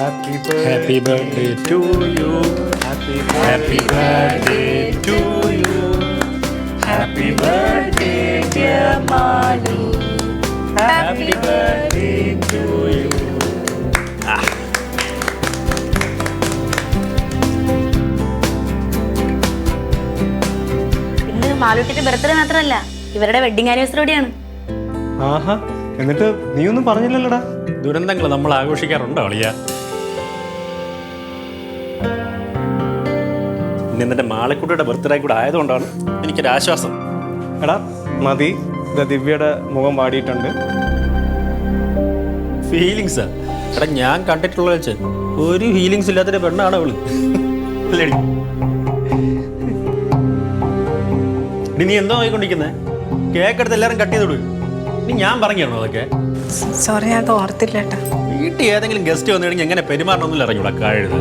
Happy birthday to you. Happy birthday to you. Happy birthday dear Manu. Happy birthday to you. ഇന്ന് മാലൂട്ടിന്റെ birthday മാത്രമല്ല, ഇവരുടെ wedding anniversary കൂടിയാണ്. ആഹാ, എന്നിട്ട് നീ ഒന്നും പറഞ്ഞില്ലല്ലോടാ. ദുരന്തങ്ങൾ നമ്മൾ ആഘോഷിക്കാറുണ്ടോ അളിയ? ഇന്നെന്റെ മാളക്കുട്ടിയുടെ ബർത്ത്ഡേ കൂടെ ആയതുകൊണ്ടാണ് എനിക്കൊരു ആശ്വാസം. എടാ മതി, ദിവ്യയുടെ മുഖം വാടിയിട്ടുണ്ട്. ഫീലിങ്സാ? എടാ ഞാൻ കണ്ടിട്ടുള്ള വെച്ച് ഒരു ഫീലിങ്സ് ഇല്ലാത്തൊരു പെണ്ണാണ് അവള്. അല്ലേടി? നീ എന്തോ നോക്കിക്കൊണ്ടിരിക്കുന്നേ? കേക്കെടുത്ത് എല്ലാവരും കട്ട് ചെയ്ത് വിടും. നീ ഞാൻ പറഞ്ഞാണോ അതൊക്കെ? സോറി, ഞാൻ ഓർത്തില്ല ഏട്ടാ. വീട്ടിൽ ഏതെങ്കിലും ഗസ്റ്റ് വന്നിട്ടുണ്ടെങ്കിൽ എങ്ങനെ പെരുമാറണമെന്നില്ല അറിഞ്ഞൂടാ കഴുത.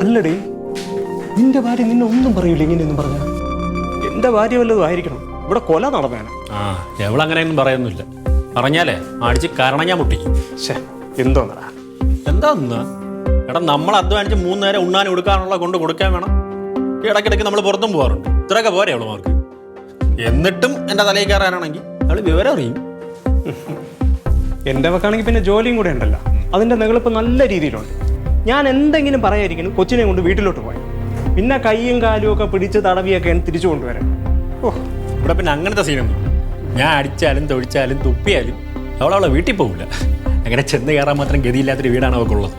അല്ലടേ, നിന്റെ ഭാര്യ നിന്നെ ഒന്നും പറയൂല ഇങ്ങനെയൊന്നും പറഞ്ഞ. എന്റെ ഭാര്യ വല്ലതും ആയിരിക്കണം, ഇവിടെ കൊല നടന്നേനെ. ആ, എവളങ്ങനെയൊന്നും പറയുന്നില്ല. പറഞ്ഞാലേ അടിച്ച് കാരണം ഞാൻ മുട്ടിക്കും. എന്തോന്നടാ? എന്താ എടാ, നമ്മൾ അധ്വാനിച്ച് 3 നേരം ഉണ്ണാൻ കൊടുക്കാനുള്ള കൊണ്ട് കൊടുക്കാൻ വേണം. ഇടയ്ക്കിടയ്ക്ക് നമ്മൾ പുറത്തും പോകാറുണ്ട്. ഇത്രയൊക്കെ പോരെ അവള് മാർക്ക്. എന്നിട്ടും എൻ്റെ തലയിൽ കയറാനാണെങ്കിൽ അവള് വിവരം അറിയും. എൻ്റെ വക്കാണെങ്കിൽ പിന്നെ ജോലിയും കൂടെ ഉണ്ടല്ലോ, അതിൻ്റെ നിങ്ങളിപ്പോൾ നല്ല രീതിയിലുണ്ട്. ഞാൻ എന്തെങ്കിലും പറയാതിരിക്കുന്നു കൊച്ചിനെ കൊണ്ട് വീട്ടിലോട്ട് പോയി, പിന്നെ കൈയും കാലും ഒക്കെ പിടിച്ച് തടവിയൊക്കെ തിരിച്ചു കൊണ്ടുവരാൻ. ഇവിടെ പിന്നെ അങ്ങനത്തെ സീനൊന്നും. ഞാൻ അടിച്ചാലും തൊഴിച്ചാലും തുപ്പിയാലും അവളവളെ വീട്ടിൽ പോകില്ല. അങ്ങനെ ചെന്ന് കയറാൻ മാത്രം ഗതിയില്ലാത്തൊരു വീടാണ് അവൾക്കുള്ളത്.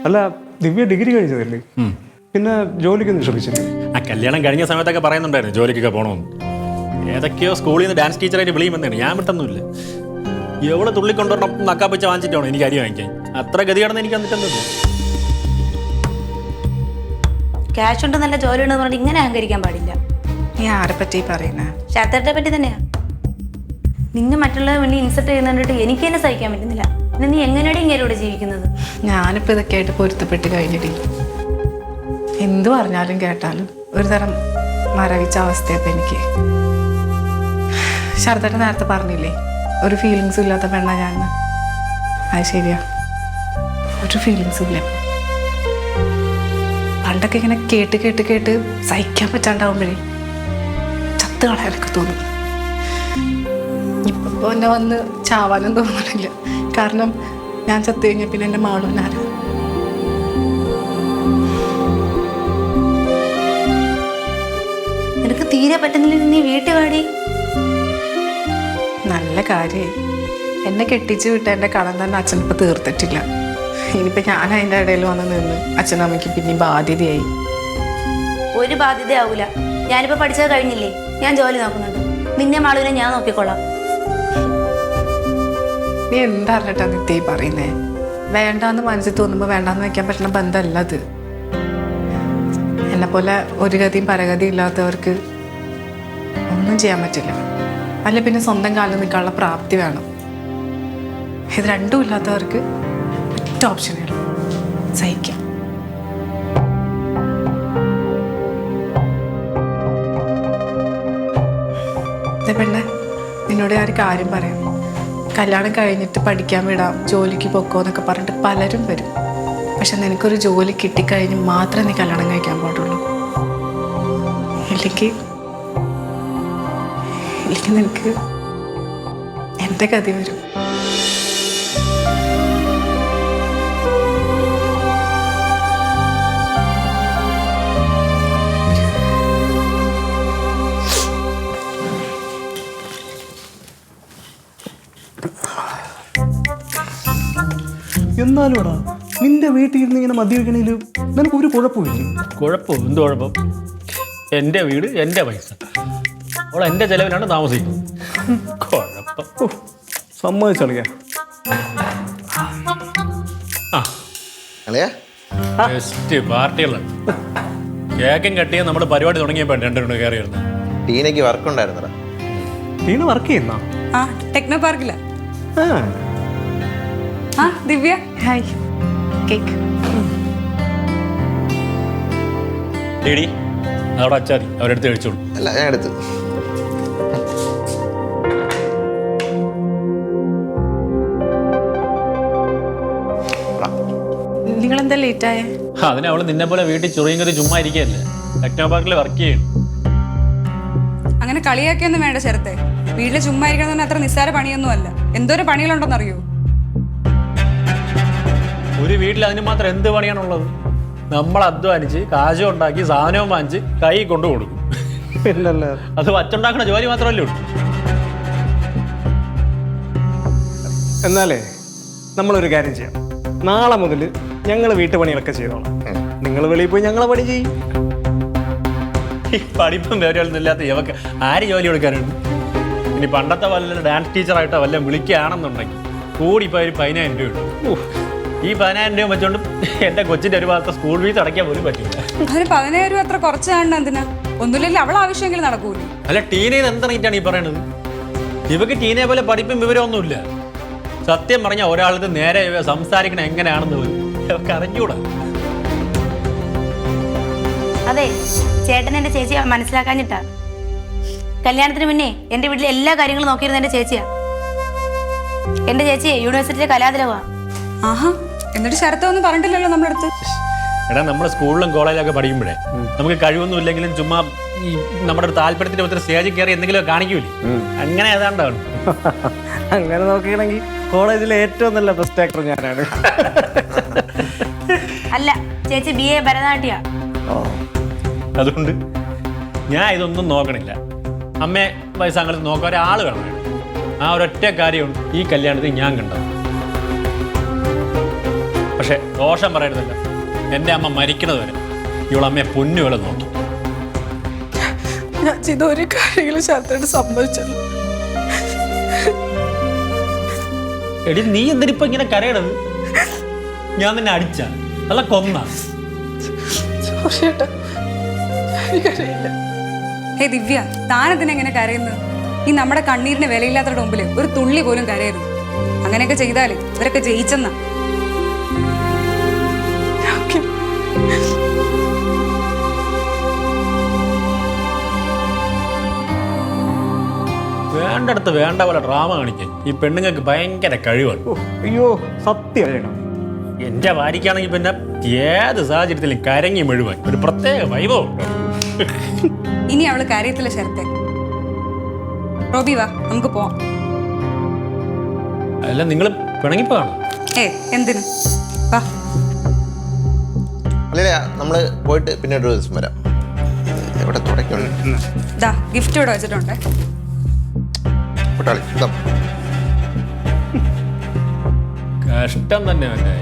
അല്ല, ദിവ്യ ഡിഗ്രി കഴിഞ്ഞതല്ലേ, പിന്നെ ജോലിക്കൊന്നും ശ്രമിച്ചില്ല? ആ കല്യാണം കഴിഞ്ഞ സമയത്തൊക്കെ പറയുന്നുണ്ടായിരുന്നു ജോലിക്കൊക്കെ പോകണമെന്ന്. ഏതൊക്കെയോ സ്കൂളിൽ നിന്ന് ഡാൻസ് ടീച്ചറായിട്ട് വിളിയുമെന്നാണ്. ഞാൻ വിട്ടൊന്നുമില്ല. എവിടെ തുള്ളിക്കൊണ്ടുവരണം നക്കാപ്പിച്ച വാങ്ങിച്ചിട്ടാണോ എനിക്ക് അരി വാങ്ങിക്കാൻ? അത്ര ഗതിയാണെന്ന് എനിക്ക് വന്നിട്ടൊന്നുമില്ല. ക്യാഷ് ഉണ്ട്, നല്ല ജോലി ഉണ്ടെന്ന് പറഞ്ഞിട്ട് ഇങ്ങനെ അഹങ്കരിക്കാൻ പാടില്ല. നീ ആരെ പറ്റി പറയുന്നേ? ശാസ്ത്രത്തെ പറ്റി തന്നെയാ. നിന്നെ മറ്റുള്ളവർ മുന്നിൽ ഇൻസൾട്ട് ചെയ്യുന്നിട്ട് എനിക്ക് തന്നെ സഹിക്കാൻ പറ്റുന്നില്ല. പിന്നെ നീ എങ്ങനെയാണ് ഇങ്ങനെ ജീവിക്കുന്നത്? ഞാനിപ്പോൾ ഇതൊക്കെ ആയിട്ട് പൊരുത്തപ്പെട്ട് കഴിഞ്ഞിട്ട് എന്തു പറഞ്ഞാലും കേട്ടാലും ഒരു തരം മരവിച്ച അവസ്ഥയപ്പം എനിക്ക്. ശരത്തേട്ടൻ നേരത്തെ പറഞ്ഞില്ലേ ഒരു ഫീലിങ്സും ഇല്ലാത്ത പെണ്ണ ഞാൻ. അത് ശരിയാ, ഒരു ഫീലിങ്സും ഇല്ല. പണ്ടൊക്കെ ഇങ്ങനെ കേട്ട് കേട്ട് കേട്ട് സഹിക്കാൻ പറ്റാണ്ടാവുമ്പോഴേ ചത്ത് കളയാനൊക്കെ തോന്നും. ഇപ്പൊ എന്നെ വന്ന് ചാവാനും തോന്നണില്ല. കാരണം ഞാൻ ചത്തു കഴിഞ്ഞാൽ പിന്നെ എൻ്റെ മാളും ഞാനും. നിനക്ക് തീരെ പറ്റുന്നില്ല, നീ വീട്ടിൽ പാടി. നല്ല കാര്യമായി. എന്നെ കെട്ടിച്ച് വിട്ട എൻ്റെ കടം തന്നെ അച്ഛനിപ്പോൾ തീർത്തിട്ടില്ല. ഇനിയിപ്പോൾ ഞാൻ അതിൻ്റെ ഇടയിൽ വന്ന് നിന്ന് അച്ഛനമ്മയ്ക്ക് പിന്നെ ബാധ്യതയായി. ഒരു ബാധ്യത ആവൂല. ഞാനിപ്പോൾ പഠിച്ചത് കഴിഞ്ഞില്ലേ, ഞാൻ ജോലി നോക്കുന്നുണ്ട്. നിന്നെ മാളുവിനെ ഞാൻ നോക്കിക്കോളാം. നീ എന്താ നിത്യ പറയുന്നേ? വേണ്ടാന്ന് മനസ്സിൽ തോന്നുമ്പോൾ വേണ്ടാന്ന് വെക്കാൻ പറ്റുന്ന ബന്ധമല്ല അത്. എന്നെപ്പോലെ ഒരു ഗതിയും പരഗതിയും ഇല്ലാത്തവർക്ക് ഒന്നും ചെയ്യാൻ പറ്റില്ല. അല്ല പിന്നെ സ്വന്തം കാലിൽ നിൽക്കാനുള്ള പ്രാപ്തി വേണം. ഇത് രണ്ടും ഇല്ലാത്തവർക്ക് ഒറ്റ ഓപ്ഷനേ ഉള്ളൂ, സഹിക്കാം. പെണ്ണെ, നിന്നോട് ഞാൻ ഒരു കാര്യം പറയാം. കല്യാണം കഴിഞ്ഞിട്ട് പഠിക്കാൻ വിടാം, ജോലിക്ക് പൊക്കോ എന്നൊക്കെ പറഞ്ഞിട്ട് പലരും വരും. പക്ഷെ നിനക്കൊരു ജോലി കിട്ടിക്കഴിഞ്ഞ് മാത്രമേ നീ കല്യാണം കഴിക്കാൻ പാടുള്ളൂ. ഇല്ലെങ്കിൽ നിനക്ക് എൻ്റെ ഗതി വരും. എന്നാലുംടാ, നിന്റെ വീട്ടിൽ ഇരുന്ന് ഇങ്ങനെ മദ്യപിക്കണേലും നിനക്ക് ഒരു കുഴപ്പമില്ല. കുഴപ്പം? എന്ത് കുഴപ്പം? എൻ്റെ വീട്, എൻ്റെ പൈസ, അവൾ എൻ്റെ ചെലവിലാണ് താമസിക്കുന്നത്. കുഴപ്പം സമ്മതിച്ചളിയാ. ബെസ്റ്റ് പാർട്ടികളാണ്. കേക്കും കട്ടിയും നമ്മുടെ പരിപാടി തുടങ്ങിയപ്പോൾ രണ്ടുപേരും കയറി വരുന്നത്. ടീനയ്ക്ക് വർക്ക് ഉണ്ടായിരുന്നടാ. ടീന വർക്ക് ചെയ്യുന്ന ടെക്നോ പാർക്കില. ദിവ്യ, ഹായ്. കേക്ക് ഡേഡി, അവിടെ അച്ചാതി അവരെടുത്ത് കഴിച്ചോളൂ. അല്ല ഞാൻ എടുത്തു. നിങ്ങളെന്താ ലേറ്റായേ? അതിന് അവള് നിന്നെ പോലെ വീട്ടിൽ ചൊറിയും കറി ചുമ്മാ ഇരിക്കുകയല്ലേ, ടെക്നോ പാർക്കിൽ വർക്ക് ചെയ്യും. അങ്ങനെ കളിയാക്കിയൊന്നും വേണ്ട ശരത്തെ. വീട്ടിൽ ചുമ്മാ ഇരിക്കണമെന്ന് അത്ര നിസ്സാര പണിയൊന്നും അല്ല. എന്തോരം പണികളുണ്ടെന്നറിയോ? ഒരു വീട്ടിൽ അതിന് മാത്രം എന്ത് പണിയാണുള്ളത്? നമ്മൾ അധ്വാനിച്ച് കാശും ഉണ്ടാക്കി സാധനവും വാങ്ങിച്ച് കൈ കൊണ്ടു കൊടുക്കും. പിന്നല്ലേ. അത് വച്ചുണ്ടാക്കുന്ന ജോലി മാത്രമല്ലേ ഉള്ളൂ. എന്നാലേ നമ്മളൊരു കാര്യം ചെയ്യാം. നാളെ മുതൽ ഞങ്ങൾ വീട്ടുപണികളൊക്കെ ചെയ്തോളാം. നിങ്ങൾ വെളിയിൽ പോയി ഞങ്ങളെ പണി ചെയ്യും. ഈ പഠിപ്പും വേറൊന്നും ഇല്ലാത്ത ഇവക്ക് ആര് ജോലി കൊടുക്കാനുണ്ട്? ഇനി പണ്ടത്തെ വല്ല ഡാൻസ് ടീച്ചറായിട്ടോ വല്ല വിളിക്കുകയാണെന്നുണ്ടെങ്കിൽ കൂടി ഇപ്പോൾ ഒരു 10,000 രൂപ ഉള്ളൂ. ഈ 10,000 രൂപ വെച്ചുകൊണ്ട് എൻ്റെ കൊച്ചിൻ്റെ ഒരു ഭാഗത്തെ സ്കൂൾ ഫീസ് അടയ്ക്കാൻ പോലും പറ്റില്ല. അതിന് 10,000 രൂപ അത്ര കുറച്ച് കാണണം എന്തിനാ? ഒന്നുമില്ലെങ്കിൽ അവൾ ആവശ്യമെങ്കിലും നടക്കൂലേ? അല്ല, ടീനേജ് എന്താണ് ഈ പറയണത്? ഇവക്ക് ടീനേ പോലെ പഠിപ്പും വിവരമൊന്നുമില്ല. സത്യം പറഞ്ഞാൽ ഒരാളത് നേരെ സംസാരിക്കണ എങ്ങനെയാണെന്ന് പോലും ഇവർക്ക് അറിഞ്ഞൂടാ. അതെ, ചേട്ടൻ എൻ്റെ ചേച്ചിയെ മനസ്സിലാക്കാഞ്ഞിട്ടാ. കല്യാണത്തിന് മുന്നേ എൻ്റെ വീട്ടിലെ എല്ലാ കാര്യങ്ങളും നോക്കിയിരുന്ന എൻ്റെ ചേച്ചിയാ. എൻ്റെ ചേച്ചിയെ യൂണിവേഴ്സിറ്റിയിലെ കലാതിലകമാണ്. ആഹാ, എന്നിട്ട് ശരത്തെ ഒന്നും പറഞ്ഞിട്ടില്ലല്ലോ നമ്മുടെ അടുത്ത്. എടാ, നമ്മൾ സ്കൂളിലും കോളേജിലൊക്കെ പഠിക്കുമ്പോഴേ നമുക്ക് കഴിവൊന്നും ഇല്ലെങ്കിലും ചുമ്മാ ഈ നമ്മുടെ താല്പര്യത്തിന് ഒത്തിരി സ്റ്റേജിൽ കയറി എന്തെങ്കിലും കാണിക്കൂലേ, അങ്ങനെ ഏതാണ്ടാണ്. അങ്ങനെ നോക്കുകയാണെങ്കിൽ കോളേജിലെ ഏറ്റവും നല്ല ബെസ്റ്റ് ആക്ടർ ഞാനാണ്. അല്ല, ചേച്ചി BA ഭരതനാട്യ. അതുകൊണ്ട് ഞാൻ ഇതൊന്നും നോക്കണില്ല. അമ്മയെ വയസ്സാങ്കളത്ത് നോക്കാൻ ഒരാൾ വേണം. ആ ഒരൊറ്റ കാര്യമുണ്ട് ഈ കല്യാണത്തിൽ ഞാൻ കണ്ടത്. പക്ഷെ ദോഷം പറയരുതല്ല, എൻ്റെ അമ്മ മരിക്കണത് വരെ ഇവളമ്മയെ പൊന്നുപോലെ നോക്കി. ഞാൻ ചെയ്ത ഒരു കാര്യങ്ങളും ശരത്തോട് സംഭവിച്ചല്ലോ. എടി, നീ എന്തിനിപ്പോ ഇങ്ങനെ കരയണത്? ഞാൻ നിന്നെ അടിച്ച അല്ല കൊന്ന? ഹേ ദിവ്യ, താനെന്തിനെങ്ങനെ കരയുന്നത്? ഈ നമ്മുടെ കണ്ണീരിന് വിലയില്ലാത്തവരുടെ മുമ്പിൽ ഒരു തുള്ളി പോലും കരയരുത്. അങ്ങനെയൊക്കെ ചെയ്താലേ ഇവരൊക്കെ ജയിച്ചെന്നാ. വേണ്ടടുത്ത് വേണ്ട പോലെ ഡ്രാമ കാണിക്കാൻ ഈ പെണ്ണുങ്ങൾക്ക് ഭയങ്കര കഴിവാണ്. അയ്യോ, സത്യം. എൻ്റെ ഭാര്യയ്ക്കാണെങ്കിൽ പിന്നെ ഏത് സാഹചര്യത്തിലും കരങ്ങി മെഴുവാൻ ഒരു പ്രത്യേക വൈഭവം. ഇനി അവള് കരയത്തില്ല ശരത്തെ. റോബി വാ, നമുക്ക് പോവാം. അല്ല, നിങ്ങൾ പിണങ്ങിപ്പോണോ? എന്തിനു? വാ. അല്ലേ, നമ്മള് പോയിട്ട് പിന്നെ ഒരു ദിവസം വരാം. എവിടെ തുടക്കുന്നുണ്ട്? ദാ ഗിഫ്റ്റ് ഇവിടെ വെച്ചിട്ടുണ്ട്. കഷ്ടം തന്നെ അവൻ്റെ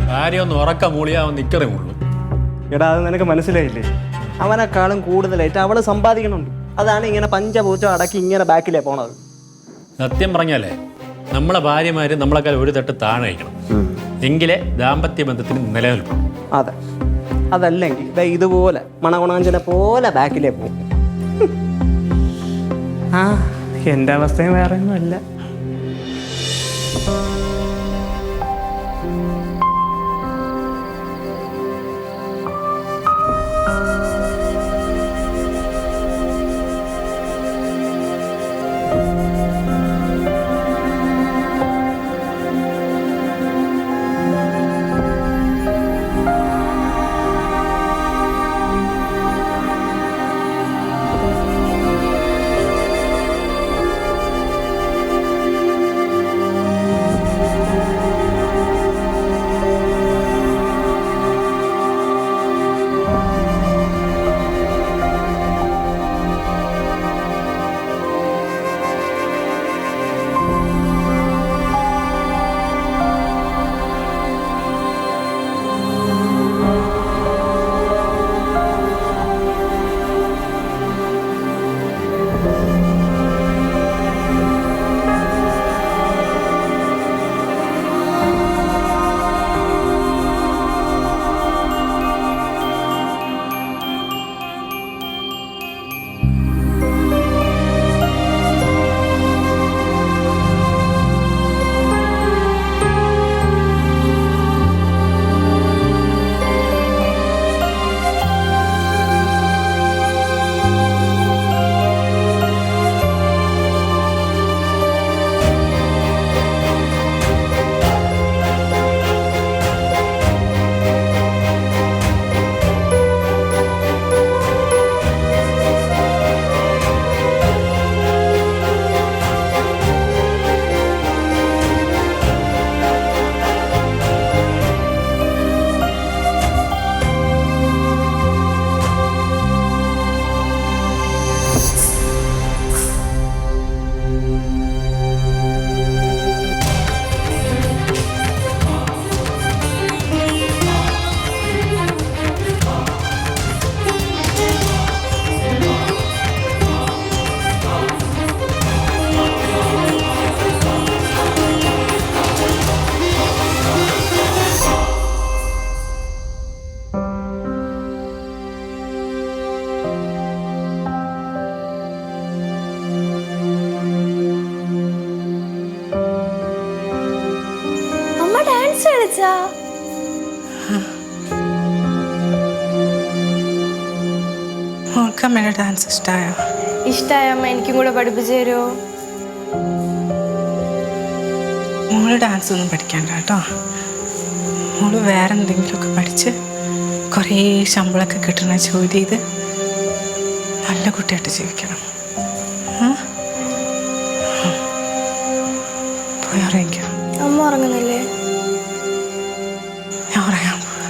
ഭാര്യ ഒന്ന് ഉറക്ക മൂളിയാവൻ നിക്കറേ ഉള്ളൂ. എടാ, അത് നിനക്ക് മനസ്സിലായില്ലേ? അവനെക്കാളും കൂടുതലായിട്ട് അവള് സമ്പാദിക്കണുണ്ട്. അതാണ് ഇങ്ങനെ പഞ്ചപൂച്ചം അടക്കി ഇങ്ങനെ ബാക്കിലേ പോണത്. സത്യം പറഞ്ഞാലേ നമ്മളെ ഭാര്യമാര് നമ്മളെക്കാൾ ഒരു തട്ട് താഴെ കഴിക്കണം, എങ്കിലേ ദാമ്പത്യ ബന്ധത്തിന് നിലനിൽക്കണം. അതെ, അതല്ലെങ്കിൽ ഇതുപോലെ മണകുണാഞ്ചനെ പോലെ ബാക്കിലേ പോകും. ആ, എൻ്റെ അവസ്ഥയും വേറെ ഒന്നുമല്ല. പഠിച്ചാ? മോൾക്ക് അമ്മയുടെ ഡാൻസ് ഇഷ്ടമായോ? ഇഷ്ടായ അമ്മ, എനിക്കും കൂടെ പഠിപ്പിച്ചു തരുമോ? മോള് ഡാൻസ് ഒന്നും പഠിക്കണ്ട കേട്ടോ. മോള് വേറെ എന്തെങ്കിലുമൊക്കെ പഠിച്ച് കുറേ ശമ്പളമൊക്കെ കിട്ടണ ജോലി ചെയ്ത് നല്ല കുട്ടിയായിട്ട് ജീവിക്കണം. പോയി ഉറങ്ങിക്കോ. അമ്മ ഉറങ്ങുന്നില്ലേ? ഞാൻ ഉറങ്ങാൻ പോവാ.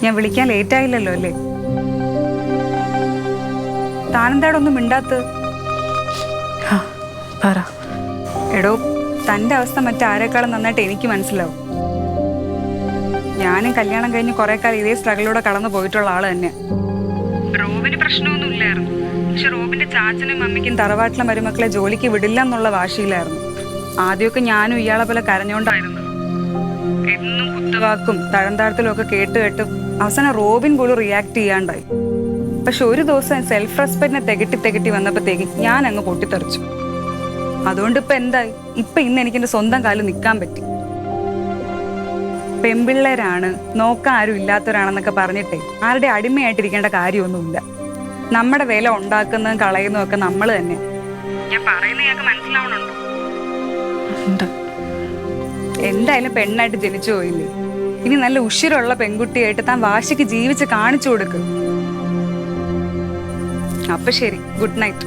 ഞാൻ വിളിക്കാൻ ലേറ്റ് ആയില്ലല്ലോ അല്ലേ? താനെന്താടൊന്നും മിണ്ടാത്ത്? പറ. എടോ, തൻ്റെ അവസ്ഥ മറ്റാരേക്കാളും നന്നായിട്ട് എനിക്ക് മനസ്സിലാവും. ഞാനും കല്യാണം കഴിഞ്ഞ് കുറെ കാലം ഇതേ സ്ട്രഗിലൂടെ കടന്നു പോയിട്ടുള്ള ആള് തന്നെ. റോബിന് പ്രശ്നമൊന്നും ഇല്ലായിരുന്നു. പക്ഷെ റോബിന്റെ ചാച്ചനും അമ്മയ്ക്കും തറവാട്ടിലെ മരുമക്കളെ ജോലിക്ക് വിടില്ല എന്നുള്ള വാശിയിലായിരുന്നു. ആദ്യമൊക്കെ ഞാനും ഇയാളെ പോലെ കരഞ്ഞോണ്ടായിരുന്നു. എന്നും കുത്തുവാക്കും തഴന്താഴത്തിലും ഒക്കെ കേട്ട് അവസാനം റോബിൻ പോലും റിയാക്ട് ചെയ്യാണ്ടായി. പക്ഷെ ഒരു ദിവസം സെൽഫ് റെസ്പെക്റ്റിനെ തികട്ടി വന്നപ്പോഴത്തേക്ക് ഞാൻ അങ്ങ് പൊട്ടിത്തെറിച്ചു. അതുകൊണ്ട് ഇപ്പൊ എന്തായി? ഇന്ന് എനിക്ക് എന്റെ സ്വന്തം കാലിൽ നിൽക്കാൻ പറ്റി. പെൺപിള്ളേരാണ്, നോക്കാൻ ആരും ഇല്ലാത്തവരാണെന്നൊക്കെ പറഞ്ഞിട്ടേ ആരുടെ അടിമയായിട്ടിരിക്കേണ്ട കാര്യമൊന്നുമില്ല. നമ്മുടെ വില ഉണ്ടാക്കുന്നതും കളയുന്നതും ഒക്കെ നമ്മൾ തന്നെ. ഞാൻ പറയുന്നത് ഞങ്ങൾക്ക് മനസ്സിലാവണുണ്ടോ? എന്തായാലും പെണ്ണായിട്ട് ജനിച്ചു പോയില്ലേ, ഇനി നല്ല ഉഷിരുള്ള പെൺകുട്ടിയായിട്ട് താൻ വാശിക്ക് ജീവിച്ച് കാണിച്ചു കൊടുക്കും. അപ്പൊ ശരി, ഗുഡ് നൈറ്റ്.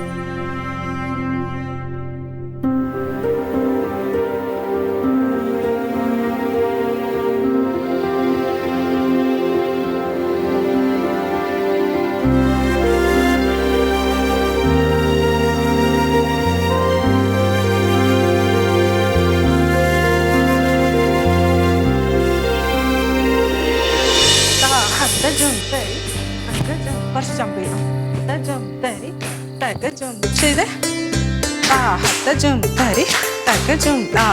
കുറച്ച് ജമ്പ് ചെയ്യണം. ചെയ്തേ. ഒന്നുകൂടി ചെയ്തേ. ചിരിച്ചു കളിക്കും.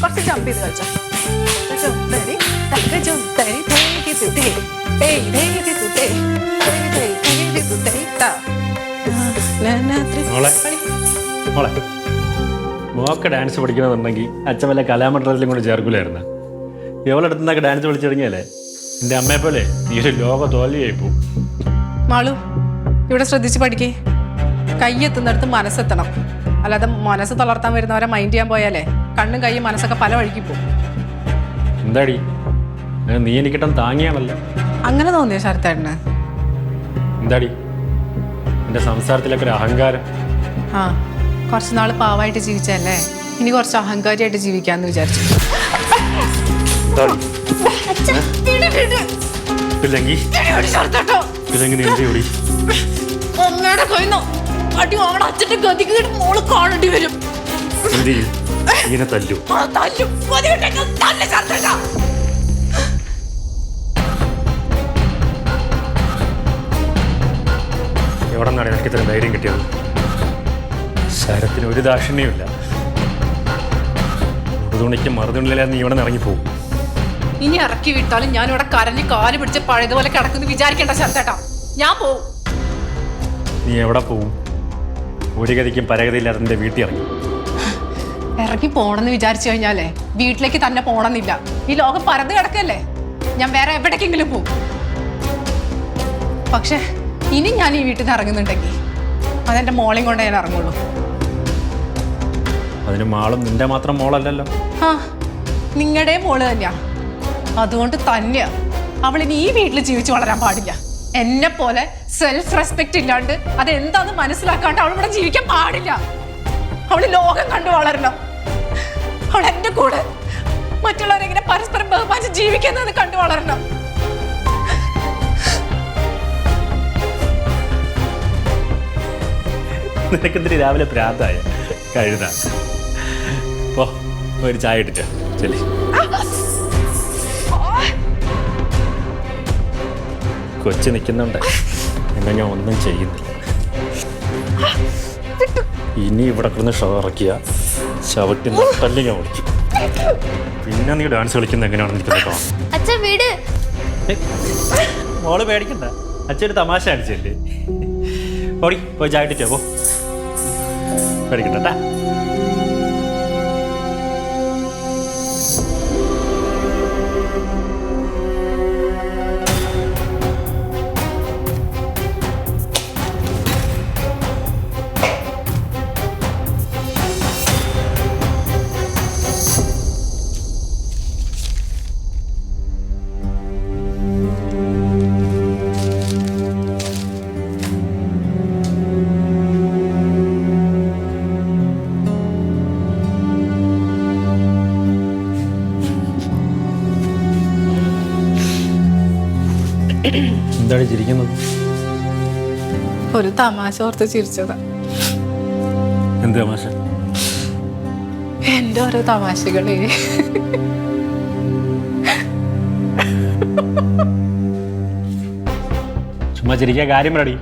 കുറച്ച് ജമ്പ് ചെയ്ത് കളിച്ചോ. മോക്ക് ഡാൻസ് പഠിക്കണമെന്നുണ്ടെങ്കിൽ അച്ഛൻ വല്ല കലാമണ്ഡലത്തിലും കൊണ്ട് ചേർക്കില്ലായിരുന്നു. ഇവളെടുത്ത് നിന്നൊക്കെ ഡാൻസ് പഠിച്ചു തുടങ്ങിയാലേ എൻ്റെ അമ്മയെ പോലെ നീ ഒരു ലോക തോൽവിയായി പോവും. മാളു, ഇവിടെ ശ്രദ്ധിച്ച് പഠിക്കേ. കൈയെത്തുന്നിടത്ത് മനസ്സെത്തണം. അല്ലാതെ മനസ്സ് തളർത്താൻ വരുന്നവരെ മൈൻഡ് ചെയ്യാൻ പോയാലേ കണ്ണും കൈയും മനസ്സൊക്കെ പല വഴിക്ക് പോകും. എന്താടി നീ എനിക്കിട്ടും താങ്ങിയാണല്ലോ. അങ്ങനെ തോന്നിയ ശരത്തേട്ടന്? എന്താടി എൻ്റെ സംസാരത്തിലൊക്കെ ഒരു അഹങ്കാരം? ആ, കുറച്ച് നാൾ പാവമായിട്ട് ജീവിച്ചല്ലേ, ഇനി കുറച്ച് അഹങ്കാരിയായിട്ട് ജീവിക്കാന്ന് വിചാരിച്ചു. അടി വാങ്ങണ അച്ഛന്റെ ഗതിക്ക് മോള് കാണേണ്ടി വരും. ഇങ്ങനെ തല്ലു. എവിടെ നിന്നാണ് എനിക്ക് ഇത്രയും ധൈര്യം കിട്ടിയത്? ശരത്തിന് ഒരു ദാക്ഷിണ്യമില്ല. മറുതുണിക്ക് മറുതുണിയിലെ നീ ഇവിടെ നിന്ന് ഇറങ്ങിപ്പോവും. ഇനി ഇറക്കി വിട്ടാലും ഞാൻ ഇവിടെ കരഞ്ഞ് കാല് പിടിച്ച് പഴയതുപോലെ കിടക്കുന്നു വിചാരിക്കേണ്ട ശരത്തേട്ടാ. ഞാൻ പോവും. നീ എവിടെ പോവും? ഒരു ഗതിക്കും പരഗതിയില്ലാതെ നിന്റെ വീട്ടിൽ ഇറങ്ങി. ഇറങ്ങി പോണെന്ന് വിചാരിച്ചു കഴിഞ്ഞാലേ വീട്ടിലേക്ക് തന്നെ പോണമെന്നില്ല. ഈ ലോകം പരന്ന് കിടക്കല്ലേ. ഞാൻ വേറെ എവിടേക്കെങ്കിലും പോകും. പക്ഷെ ഇനി ഞാൻ ഈ വീട്ടിൽ നിന്ന് ഇറങ്ങുന്നുണ്ടെങ്കിൽ അതെന്റെ മോളെയും കൊണ്ടേ ഞാൻ ഇറങ്ങുള്ളൂ. അതിന് മാളും നിന്റെ മാത്രം മോളല്ലല്ലോ. ആ, നിങ്ങളുടെ മോള് തന്നെയാ. അതുകൊണ്ട് തന്നെയാ അവളിനി ഈ വീട്ടിൽ ജീവിച്ചു വളരാൻ പാടില്ല. എന്നെ പോലെ സെൽഫ് റെസ്പെക്ട് ഇല്ലാണ്ട് അതെന്താന്ന് മനസ്സിലാക്കാണ്ട് അവൾ ഇവിടെ ജീവിക്കാൻ പാടില്ല. അവള് ലോകം കണ്ടു വളരണം. അവൾ എന്റെ കൂടെ മറ്റുള്ളവരെങ്ങനെ പരസ്പരം ബഹുമാനിച്ച് ജീവിക്കുന്നത് കണ്ടു വളരണം. നിനക്കെന്തിന് രാവിലെ പ്രാന്തായ കഴുത? ഓ, ഒരു ചായ ഇട്ടിട്ട് ചെല്ലി. കൊച്ചു നിൽക്കുന്നുണ്ട്, എന്നാ ഞാൻ ഒന്നും ചെയ്യുന്നില്ല. ഇനി ഇവിടെ കിടന്ന് ഷോ ഇറക്കിയ ചവിട്ടി നട്ടല്ലി ഞാൻ ഓടിക്കും. പിന്നെ നീ ഡാൻസ് കളിക്കുന്ന എങ്ങനെയാണെന്ന് എനിക്കൊന്ന് കാണാം. അച്ഛൻ വീട്. മോള് പേടിക്കണ്ട, അച്ഛനൊരു തമാശ അടിച്ചല്ലേ. ഓടി പോയി ചായ ഇട്ടിട്ടോ. പോ, പേടിക്കണ്ട. എന്താണ് ചിരിക്കുന്നത്? ഒരു തമാശ ഓർത്ത് ചിരിച്ചതാ. എന്ത് തമാശ? എന്റെ ഓരോ തമാശകളെ. ചുമ്മാ ചിരിക്കാൻ കാര്യം പറയടി.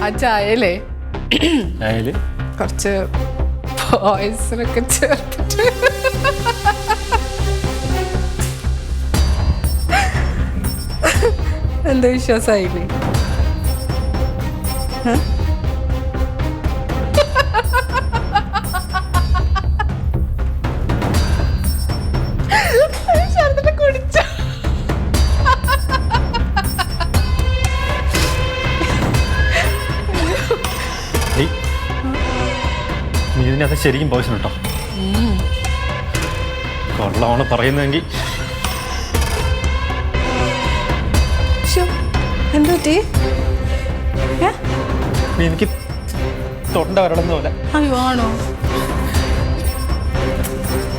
ആ ചായയിലെ ചായയില് കുറച്ച് പോയ്സനൊക്കെ ചേർത്തിട്ട് എന്താ വിശ്വാസമായില്ലേ? കുടിച്ചോ? നീ ഇതിനകത്ത് ശരിക്കും പോയിസൺ കേട്ടോ. കൊള്ളമാണ് പറയുന്നതെങ്കിൽ. എന്താ പറ്റി? എനിക്ക് തൊണ്ട വരണമെന്ന് പോലെ. അയ്യോ, ആണോ?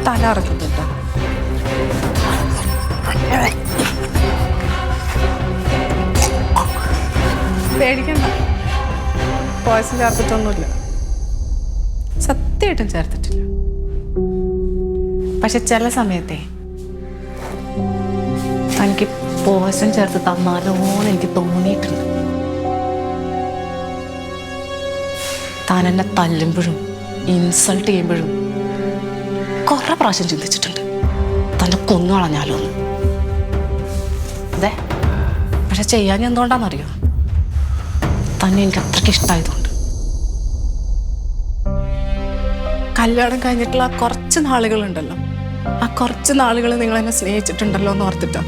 തല ഇറക്കുന്നുണ്ടോ? പേടിക്കണ്ട, പോയ്സൺ ചേർത്തിട്ടൊന്നുമില്ല. സത്യമായിട്ടും ചേർത്തിട്ടില്ല. പക്ഷെ ചില സമയത്തെ എനിക്ക് പോയ്സൺ ചേർത്ത് തന്നാലോന്ന് എനിക്ക് തോന്നിയിട്ടുണ്ട്. താൻ എന്നെ തല്ലുമ്പോഴും ഇൻസൾട്ട് ചെയ്യുമ്പോഴും കുറെ പ്രാവശ്യം ചിന്തിച്ചിട്ടുണ്ട് തന്നെ കൊന്നു കളഞ്ഞാലോ എന്ന്. അതെ, പക്ഷെ ചെയ്യാൻ എന്തുകൊണ്ടാണെന്നറിയോ? തന്നെ എനിക്ക് അത്രയ്ക്ക് ഇഷ്ടമായതുകൊണ്ട്. കല്യാണം കഴിഞ്ഞിട്ടുള്ള ആ കുറച്ച് നാളുകളുണ്ടല്ലോ, ആ കുറച്ച് നാളുകൾ നിങ്ങൾ എന്നെ സ്നേഹിച്ചിട്ടുണ്ടല്ലോ എന്ന് ഓർത്തിട്ടാ.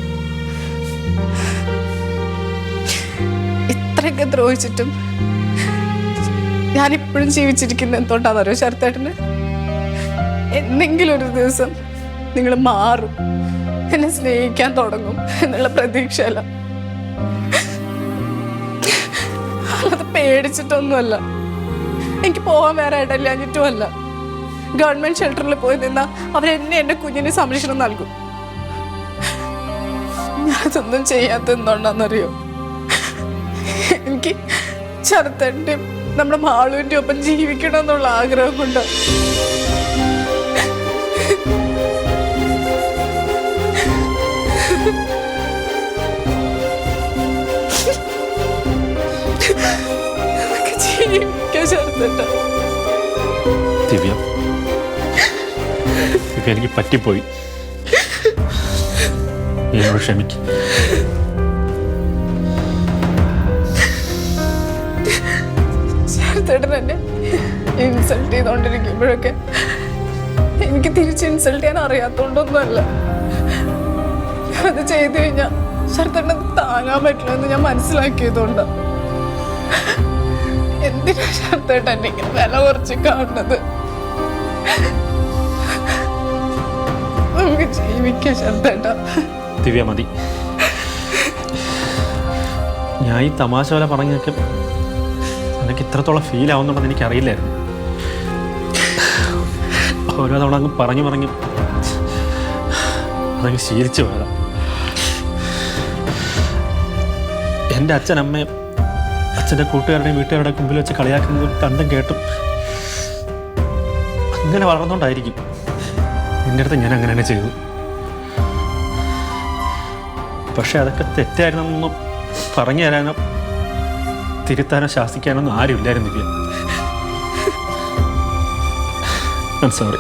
ഇത്രയൊക്കെ ദ്രോഹിച്ചിട്ടും ഞാനിപ്പോഴും ജീവിച്ചിരിക്കുന്ന എന്തുകൊണ്ടാണെന്നറിയോ ശരത്തേട്ടന്? എന്തെങ്കിലും ഒരു ദിവസം നിങ്ങൾ മാറും, എന്നെ സ്നേഹിക്കാൻ തുടങ്ങും എന്നുള്ള പ്രതീക്ഷയല്ല. അത് പേടിച്ചിട്ടൊന്നുമല്ല. എനിക്ക് പോകാൻ വേറെ ഇടയില്ലാഞ്ഞിട്ടുമല്ല. ഗവൺമെന്റ് ഷെൽട്ടറിൽ പോയി നിന്നാ അവരെന്നെ എൻ്റെ കുഞ്ഞിന് സംരക്ഷണം നൽകും. ഞാനതൊന്നും ചെയ്യാത്ത എന്തുകൊണ്ടാണെന്നറിയോ? എനിക്ക് ശരത്തേൻ്റെയും നമ്മുടെ മാളുവിൻ്റെ ഒപ്പം ജീവിക്കണം എന്നുള്ള ആഗ്രഹം കൊണ്ട്. ജീവിക്കാൻ ശരത്തേട്ട. ദിവ്യ, ഇപ്പൊ എനിക്ക് പറ്റിപ്പോയി. എന്നോട് ക്ഷമിക്കും. ശരത്തേട്ടൻ എന്നെ ഇൻസൾട്ട് ചെയ്തോണ്ടിരിക്കുമ്പോഴൊക്കെ എനിക്ക് തിരിച്ച് ഇൻസൾട്ട് ചെയ്യാൻ അറിയാത്തോണ്ടൊന്നുമല്ല. അത് ചെയ്തു കഴിഞ്ഞാൽ ശരത്തേട്ടൻ താങ്ങാൻ പറ്റില്ല എന്ന് ഞാൻ മനസ്സിലാക്കിയതുകൊണ്ട്. എന്തിനാ ശരത്തേട്ടൻ എന്നെ ഇങ്ങനെ വില കുറച്ച് കാണുന്നത്? നമുക്ക് ജീവിക്കാം ശരത്തേട്ട. ദിവ്യ മതി. ഞാൻ ഈ തമാശ പോലെ പറഞ്ഞൊക്കെ എനിക്ക് ഇത്രത്തോളം ഫീൽ ആവുന്നുണ്ടെന്ന് എനിക്കറിയില്ലായിരുന്നു. ഓരോ തവണ അങ്ങ് പറഞ്ഞു അതങ്ങ് ശീലിച്ചു പോയതാ. എൻ്റെ അച്ഛനമ്മയും അച്ഛൻ്റെ കൂട്ടുകാരുടെയും വീട്ടുകാരുടെയും മുമ്പിൽ വെച്ച് കളിയാക്കുന്നതും കണ്ടും കേട്ടും അങ്ങനെ വളർന്നുകൊണ്ടായിരിക്കും നിൻ്റെ അടുത്ത് ഞാൻ അങ്ങനെ തന്നെ ചെയ്തു. പക്ഷെ അതൊക്കെ തെറ്റായിരുന്നൊന്നും പറഞ്ഞു തരാനോ തിരുത്താനോ ശാസിക്കാനൊന്നും ആരും ഇല്ലായിരുന്നില്ല. I'm sorry.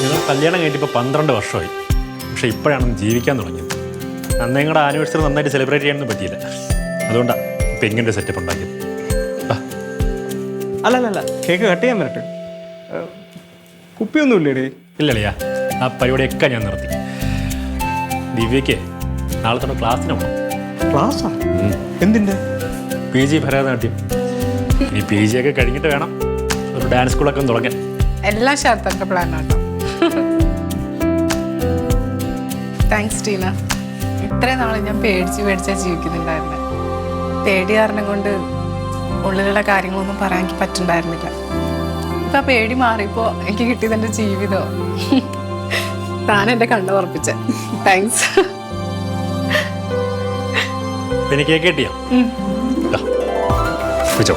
ഞങ്ങൾ കല്യാണം കഴിഞ്ഞിപ്പോൾ 12 വർഷമായി. പക്ഷെ ഇപ്പോഴാണ് ജീവിക്കാൻ തുടങ്ങിയത്. അന്ന് ഞങ്ങളുടെ ആനിവേഴ്സറി നന്നായിട്ട് സെലിബ്രേറ്റ് ചെയ്യാനൊന്നും പറ്റിയില്ല. അതുകൊണ്ടാണ് ഇപ്പം ഇങ്ങനെ ഒരു സെറ്റപ്പ് ഉണ്ടാക്കിയത്. അല്ല കേക്ക് കട്ട് ചെയ്യാൻ വരട്ടെ. കുപ്പിയൊന്നും ഇല്ലേടേ? ഇല്ലല്ലയാ, ആ പരിപാടിയൊക്കെ ഞാൻ നിർത്തി. ദിവ്യയ്ക്ക് നാളെ തന്നെ ക്ലാസ്സിന് പോകണം. ക്ലാസ്സാ? എന്തിൻ്റെ? PG ഭരതനാട്യം. ഈ PG ഒക്കെ കഴിഞ്ഞിട്ട് വേണം ഒരു ഡാൻസ് സ്കൂളൊക്കെ ഒന്ന് തുടങ്ങാൻ. എല്ലാം ശരത്തേട്ടൻ്റെ പ്ലാനാട്ടോ. താങ്ക്സ് ടീന. ഇത്രയും നാളെ ഞാൻ പേടിച്ചാ ജീവിക്കുന്നുണ്ടായിരുന്നത്. പേടി കാരണം കൊണ്ട് ഉള്ളിലുള്ള കാര്യങ്ങളൊന്നും പറയാൻ എനിക്ക് പറ്റുന്നുണ്ടായിരുന്നില്ല. ഇപ്പം ആ പേടി മാറിയപ്പോൾ എനിക്ക് കിട്ടിയത് എൻ്റെ ജീവിതം. താൻ എൻ്റെ കണ്ണ് ഉറപ്പിച്ച. താങ്ക്സ്. പിന്നെ കേക്ക് കിട്ടിയാ? വെച്ചോ.